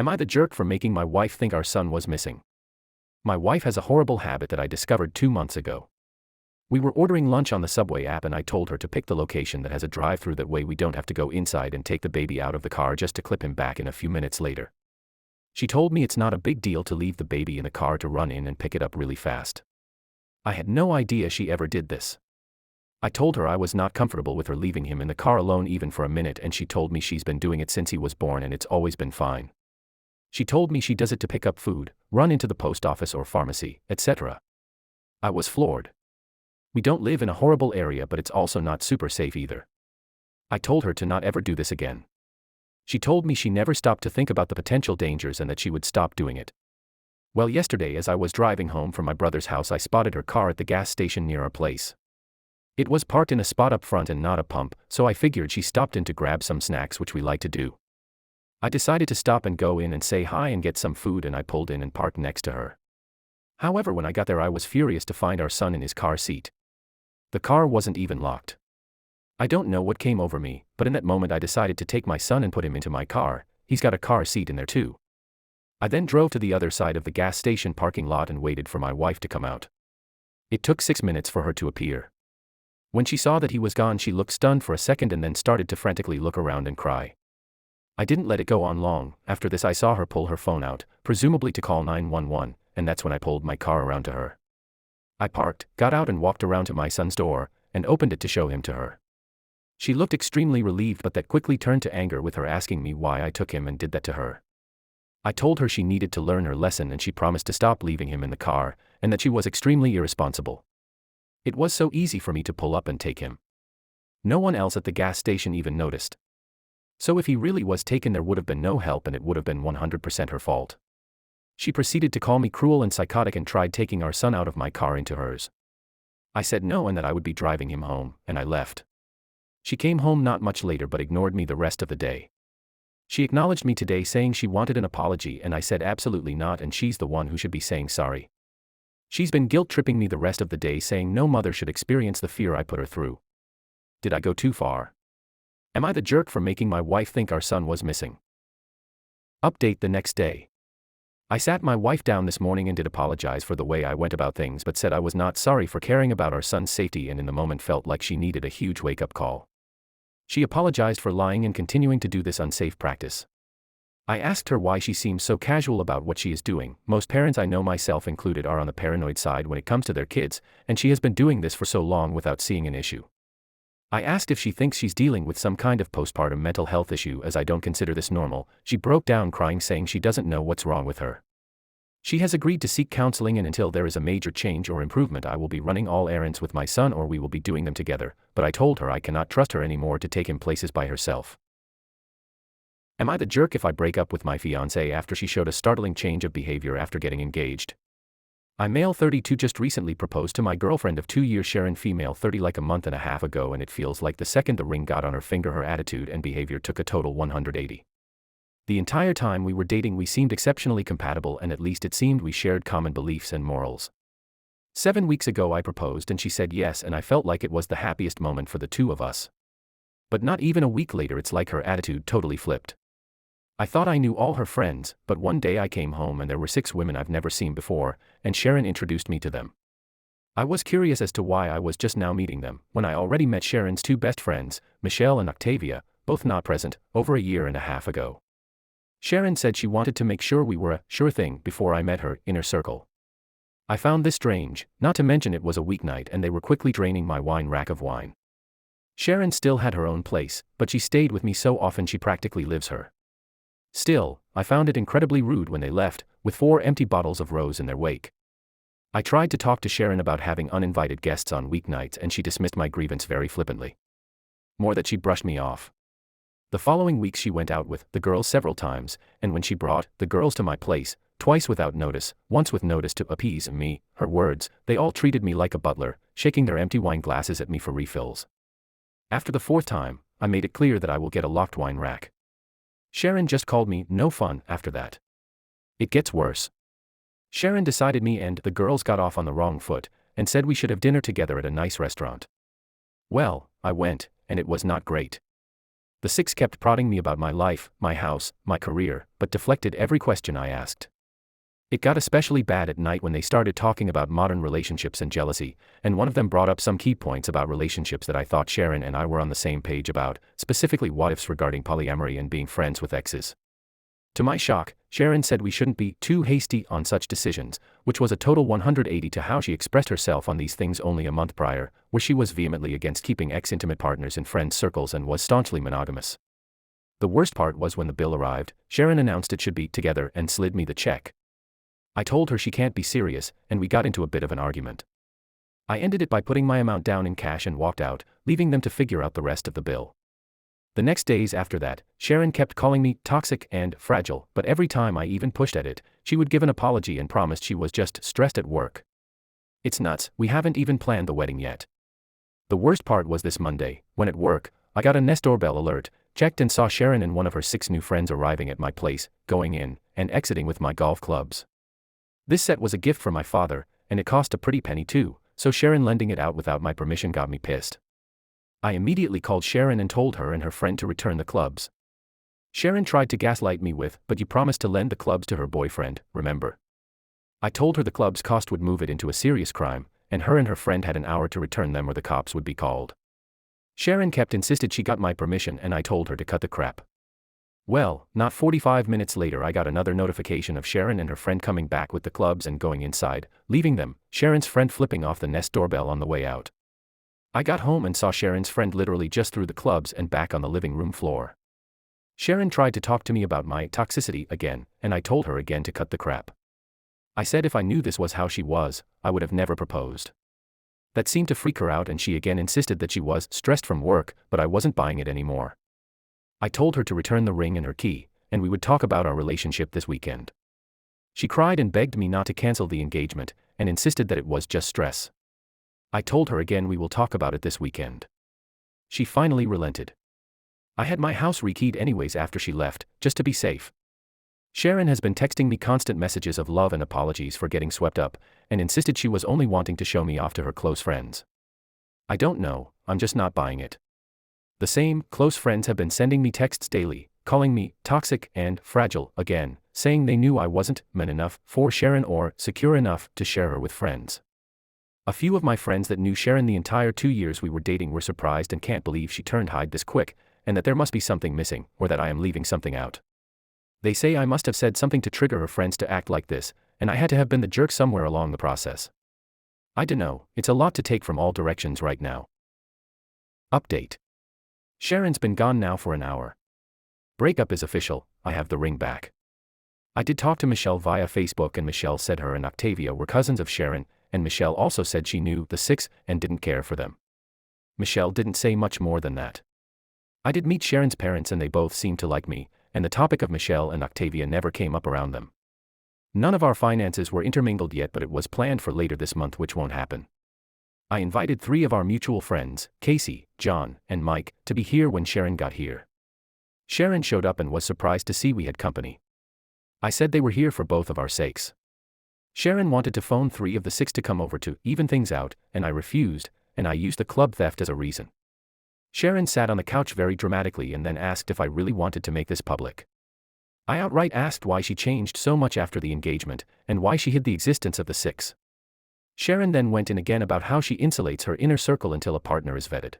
Am I the jerk for making my wife think our son was missing? My wife has a horrible habit that I discovered 2 months ago. We were ordering lunch on the Subway app and I told her to pick the location that has a drive-through, that way we don't have to go inside and take the baby out of the car just to clip him back in a few minutes later. She told me it's not a big deal to leave the baby in the car to run in and pick it up really fast. I had no idea she ever did this. I told her I was not comfortable with her leaving him in the car alone even for a minute, and she told me she's been doing it since he was born and it's always been fine. She told me she does it to pick up food, run into the post office or pharmacy, etc. I was floored. We don't live in a horrible area, but it's also not super safe either. I told her to not ever do this again. She told me she never stopped to think about the potential dangers and that she would stop doing it. Well, yesterday as I was driving home from my brother's house, I spotted her car at the gas station near our place. It was parked in a spot up front and not a pump, so I figured she stopped in to grab some snacks, which we like to do. I decided to stop and go in and say hi and get some food, and I pulled in and parked next to her. However, when I got there I was furious to find our son in his car seat. The car wasn't even locked. I don't know what came over me, but in that moment I decided to take my son and put him into my car. He's got a car seat in there too. I then drove to the other side of the gas station parking lot and waited for my wife to come out. It took 6 minutes for her to appear. When she saw that he was gone, she looked stunned for a second and then started to frantically look around and cry. I didn't let it go on long. After this I saw her pull her phone out, presumably to call 911, and that's when I pulled my car around to her. I parked, got out and walked around to my son's door, and opened it to show him to her. She looked extremely relieved, but that quickly turned to anger with her asking me why I took him and did that to her. I told her she needed to learn her lesson and she promised to stop leaving him in the car, and that she was extremely irresponsible. It was so easy for me to pull up and take him. No one else at the gas station even noticed. So if he really was taken, there would have been no help and it would have been 100% her fault. She proceeded to call me cruel and psychotic and tried taking our son out of my car into hers. I said no and that I would be driving him home, and I left. She came home not much later but ignored me the rest of the day. She acknowledged me today saying she wanted an apology, and I said absolutely not, and she's the one who should be saying sorry. She's been guilt-tripping me the rest of the day, saying no mother should experience the fear I put her through. Did I go too far? Am I the jerk for making my wife think our son was missing? Update the next day. I sat my wife down this morning and did apologize for the way I went about things, but said I was not sorry for caring about our son's safety, and in the moment felt like she needed a huge wake-up call. She apologized for lying and continuing to do this unsafe practice. I asked her why she seems so casual about what she is doing. Most parents I know, myself included, are on the paranoid side when it comes to their kids, and she has been doing this for so long without seeing an issue. I asked if she thinks she's dealing with some kind of postpartum mental health issue, as I don't consider this normal. She broke down crying, saying she doesn't know what's wrong with her. She has agreed to seek counseling, and until there is a major change or improvement I will be running all errands with my son, or we will be doing them together, but I told her I cannot trust her anymore to take him places by herself. Am I the jerk if I break up with my fiancée after she showed a startling change of behavior after getting engaged? I'm male 32, just recently proposed to my girlfriend of 2 years, Sharon, female 30, like a month and a half ago, and it feels like the second the ring got on her finger her attitude and behavior took a total 180. The entire time we were dating we seemed exceptionally compatible, and at least it seemed we shared common beliefs and morals. 7 weeks ago I proposed and she said yes, and I felt like it was the happiest moment for the two of us. But not even a week later it's like her attitude totally flipped. I thought I knew all her friends, but one day I came home and there were 6 women I've never seen before, and Sharon introduced me to them. I was curious as to why I was just now meeting them, when I already met Sharon's 2 best friends, Michelle and Octavia, both not present, over a year and a half ago. Sharon said she wanted to make sure we were a sure thing before I met her inner circle. I found this strange, not to mention it was a weeknight and they were quickly draining my wine rack of wine. Sharon still had her own place, but she stayed with me so often she practically lives her. Still, I found it incredibly rude when they left, with 4 empty bottles of rose in their wake. I tried to talk to Sharon about having uninvited guests on weeknights and she dismissed my grievance very flippantly. More that she brushed me off. The following weeks she went out with the girls several times, and when she brought the girls to my place, twice without notice, once with notice to appease me, her words, they all treated me like a butler, shaking their empty wine glasses at me for refills. After the 4th time, I made it clear that I will get a locked wine rack. Sharon just called me no fun after that. It gets worse. Sharon decided me and the girls got off on the wrong foot, and said we should have dinner together at a nice restaurant. Well, I went, and it was not great. The six kept prodding me about my life, my house, my career, but deflected every question I asked. It got especially bad at night when they started talking about modern relationships and jealousy, and one of them brought up some key points about relationships that I thought Sharon and I were on the same page about, specifically what-ifs regarding polyamory and being friends with exes. To my shock, Sharon said we shouldn't be too hasty on such decisions, which was a total 180 to how she expressed herself on these things only a month prior, where she was vehemently against keeping ex-intimate partners in friend circles and was staunchly monogamous. The worst part was when the bill arrived, Sharon announced it should be together and slid me the check. I told her she can't be serious, and we got into a bit of an argument. I ended it by putting my amount down in cash and walked out, leaving them to figure out the rest of the bill. The next days after that, Sharon kept calling me toxic and fragile, but every time I even pushed at it, she would give an apology and promised she was just stressed at work. It's nuts, we haven't even planned the wedding yet. The worst part was this Monday, when at work, I got a Nest doorbell alert, checked and saw Sharon and one of her 6 new friends arriving at my place, going in, and exiting with my golf clubs. This set was a gift from my father, and it cost a pretty penny too, so Sharon lending it out without my permission got me pissed. I immediately called Sharon and told her and her friend to return the clubs. Sharon tried to gaslight me with, "But you promised to lend the clubs to her boyfriend, remember?" I told her the clubs cost would move it into a serious crime, and her friend had an hour to return them or the cops would be called. Sharon insisted she got my permission and I told her to cut the crap. Well, not 45 minutes later I got another notification of Sharon and her friend coming back with the clubs and going inside, leaving them, Sharon's friend flipping off the Nest doorbell on the way out. I got home and saw Sharon's friend literally just threw the clubs and back on the living room floor. Sharon tried to talk to me about my toxicity again, and I told her again to cut the crap. I said if I knew this was how she was, I would have never proposed. That seemed to freak her out and she again insisted that she was stressed from work, but I wasn't buying it anymore. I told her to return the ring and her key, and we would talk about our relationship this weekend. She cried and begged me not to cancel the engagement, and insisted that it was just stress. I told her again we will talk about it this weekend. She finally relented. I had my house rekeyed anyways after she left, just to be safe. Sharon has been texting me constant messages of love and apologies for getting swept up, and insisted she was only wanting to show me off to her close friends. I don't know, I'm just not buying it. The same close friends have been sending me texts daily, calling me toxic and fragile again, saying they knew I wasn't man enough for Sharon or secure enough to share her with friends. A few of my friends that knew Sharon the entire 2 years we were dating were surprised and can't believe she turned hide this quick, and that there must be something missing, or that I am leaving something out. They say I must have said something to trigger her friends to act like this, and I had to have been the jerk somewhere along the process. I dunno, it's a lot to take from all directions right now. Update. Sharon's been gone now for an hour. Breakup is official, I have the ring back. I did talk to Michelle via Facebook and Michelle said her and Octavia were cousins of Sharon, and Michelle also said she knew the 6 and didn't care for them. Michelle didn't say much more than that. I did meet Sharon's parents and they both seemed to like me, and the topic of Michelle and Octavia never came up around them. None of our finances were intermingled yet, but it was planned for later this month, which won't happen. I invited 3 of our mutual friends, Casey, John, and Mike, to be here when Sharon got here. Sharon showed up and was surprised to see we had company. I said they were here for both of our sakes. Sharon wanted to phone 3 of the 6 to come over to even things out, and I refused, and I used the club theft as a reason. Sharon sat on the couch very dramatically and then asked if I really wanted to make this public. I outright asked why she changed so much after the engagement, and why she hid the existence of the 6. Sharon then went in again about how she insulates her inner circle until a partner is vetted.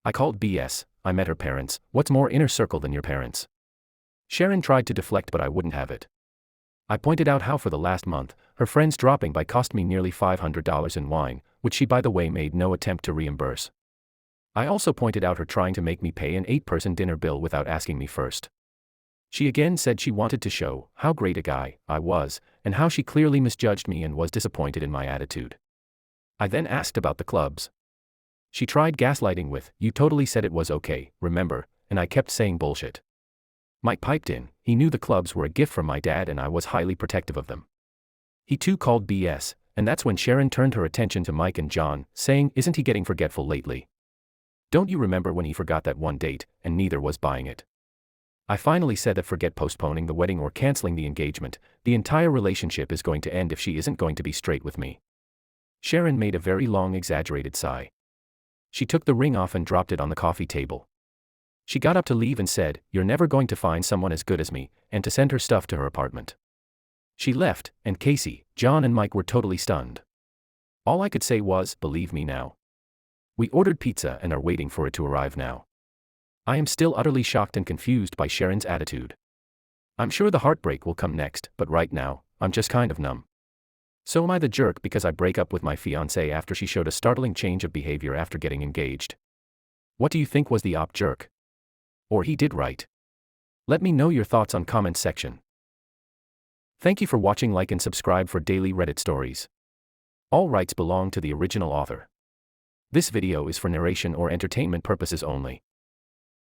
I called BS, I met her parents, what's more inner circle than your parents? Sharon tried to deflect but I wouldn't have it. I pointed out how for the last month, her friends dropping by cost me nearly $500 in wine, which she by the way made no attempt to reimburse. I also pointed out her trying to make me pay an 8-person dinner bill without asking me first. She again said she wanted to show how great a guy I was, and how she clearly misjudged me and was disappointed in my attitude. I then asked about the clubs. She tried gaslighting with, "You totally said it was okay, remember?" and I kept saying bullshit. Mike piped in, he knew the clubs were a gift from my dad and I was highly protective of them. He too called BS, and that's when Sharon turned her attention to Mike and John, saying, "Isn't he getting forgetful lately? Don't you remember when he forgot that one date, and neither was buying it?" I finally said that forget postponing the wedding or canceling the engagement, the entire relationship is going to end if she isn't going to be straight with me. Sharon made a very long exaggerated sigh. She took the ring off and dropped it on the coffee table. She got up to leave and said, "You're never going to find someone as good as me," and to send her stuff to her apartment. She left, and Casey, John and Mike were totally stunned. All I could say was, "Believe me now." We ordered pizza and are waiting for it to arrive now. I am still utterly shocked and confused by Sharon's attitude. I'm sure the heartbreak will come next, but right now, I'm just kind of numb. So am I the jerk because I break up with my fiancée after she showed a startling change of behavior after getting engaged? What do you think was the op jerk? Or he did right? Let me know your thoughts on comments section. Thank you for watching. Like and subscribe for daily Reddit stories. All rights belong to the original author. This video is for narration or entertainment purposes only.